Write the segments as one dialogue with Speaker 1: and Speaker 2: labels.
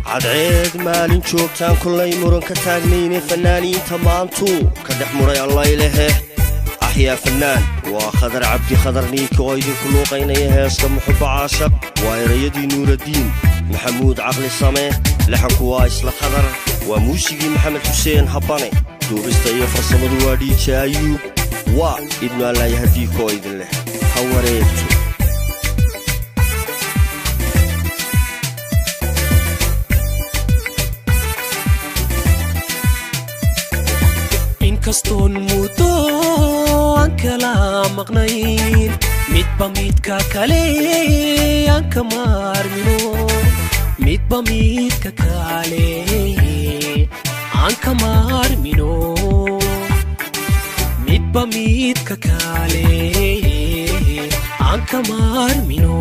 Speaker 1: عدعيد مالين شوكتان كلي مرن كتاقنين فنانين تمانتو كدح مري الله إليه أحيا فنان وخضر عبدي خضر نيك ويدين كلو قينيه اسكم محب عاشق ويريدي نور الدين محمود عقل السماء لحن كوايس لخضر وموسيقي محمد حسين هباني دورستا يفرص مدوادي تايوب وإبن الله يهديك ويدين له هوريتو
Speaker 2: kastoon mudo aan kala maqnayn midba midka kale aan ka maarmino midba midka kale aan ka maarmino midba midka kale aan ka maarmino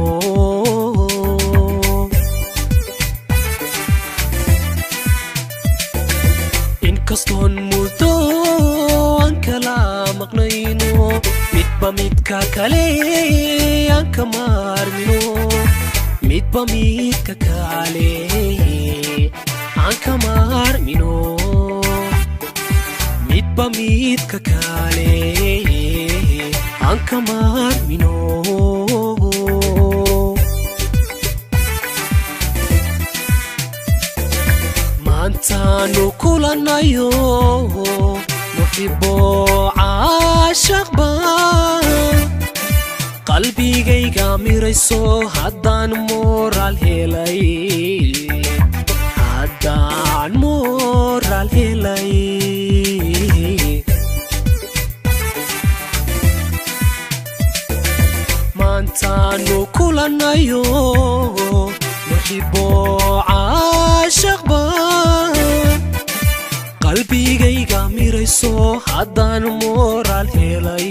Speaker 2: kastoon mudo aan kala maqnayno midba midka kale aan ka maarmino midba midka kale aan ka maarmino midba midka kale aan ka maarmino maantaanu kulanayo nuxibo caashaq baan qalbigayga mirayso haddaan moraal helay maantaanu kulanayo nuxibo caashaq baan qalbigayga mirayso haddaan moraal helay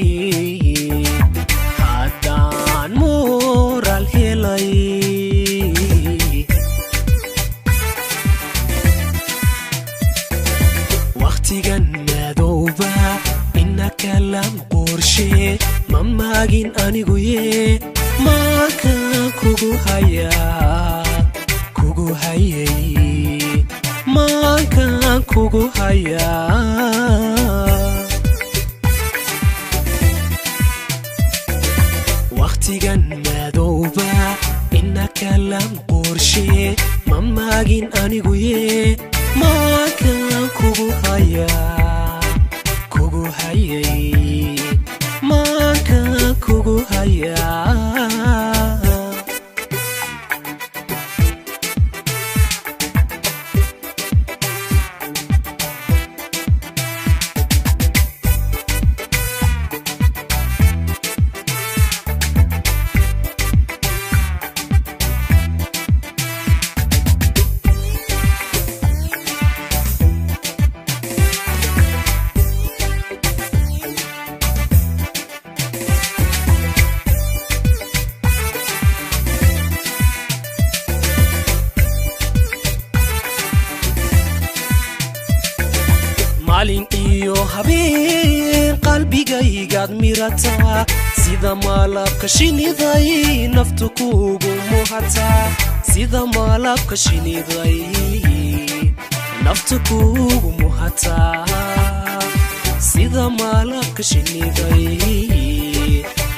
Speaker 2: waqtigan madowba ina kalam qorshe ma maagin anigu yee maakan kugu hayay maakan kugu hayaa waqtigan madowba ina kalam qorshe ma maagin anigu yee maakan kugu hayay maakan kugu hayaa maalin iyo habeen qalbigaygaad mirataa sida malabka shiniday naftu kugu muhataa sida malabka shiniday naftu kugu muhataa sida malabka shiniday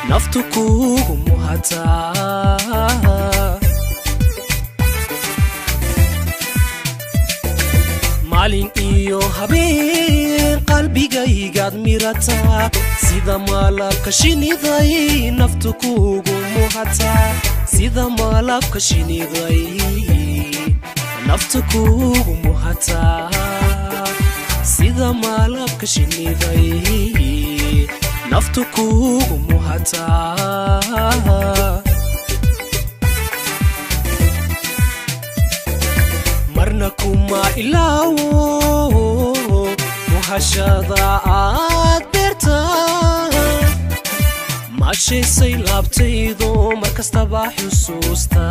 Speaker 2: naftu kugu muhataa maalin iyo habeen qalbigaygaad mirataa sida malabka shiniday naftu kugu muhataa sida malabka shiniday naftu kugu muhataa sida malabka shiniday naftu kugu muhataa marna kuma ilaawo muhashada aad beertaa maashaysay laabtaydo markastaba xusuusta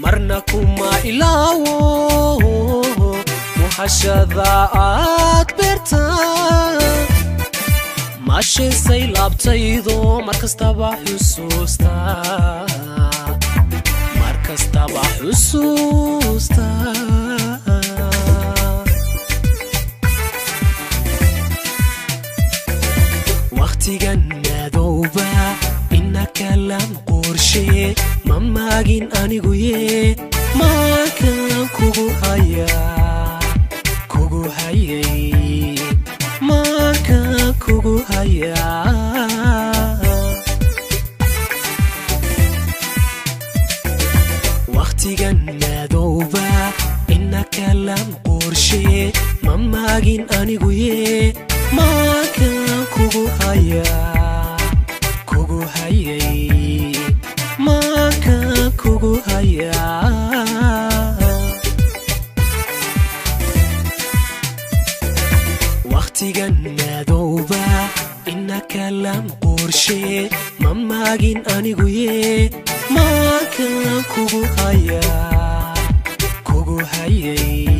Speaker 2: marna kuma ilaawo hashada aad beertaan maashaysay laabtaydo markastaba xusuusta waqtigan madowba innaka lam qorshe ma maagin anigu yee maakan kugu hayay maakan kugu hayaa waqtigan madowba innaka lam qorshe ma maagin anigu yee maakan kugu hayay maakan kugu hayaa waqtigan madowba innaka lam qorshe ma maagin anigu yee maakan kugu hayay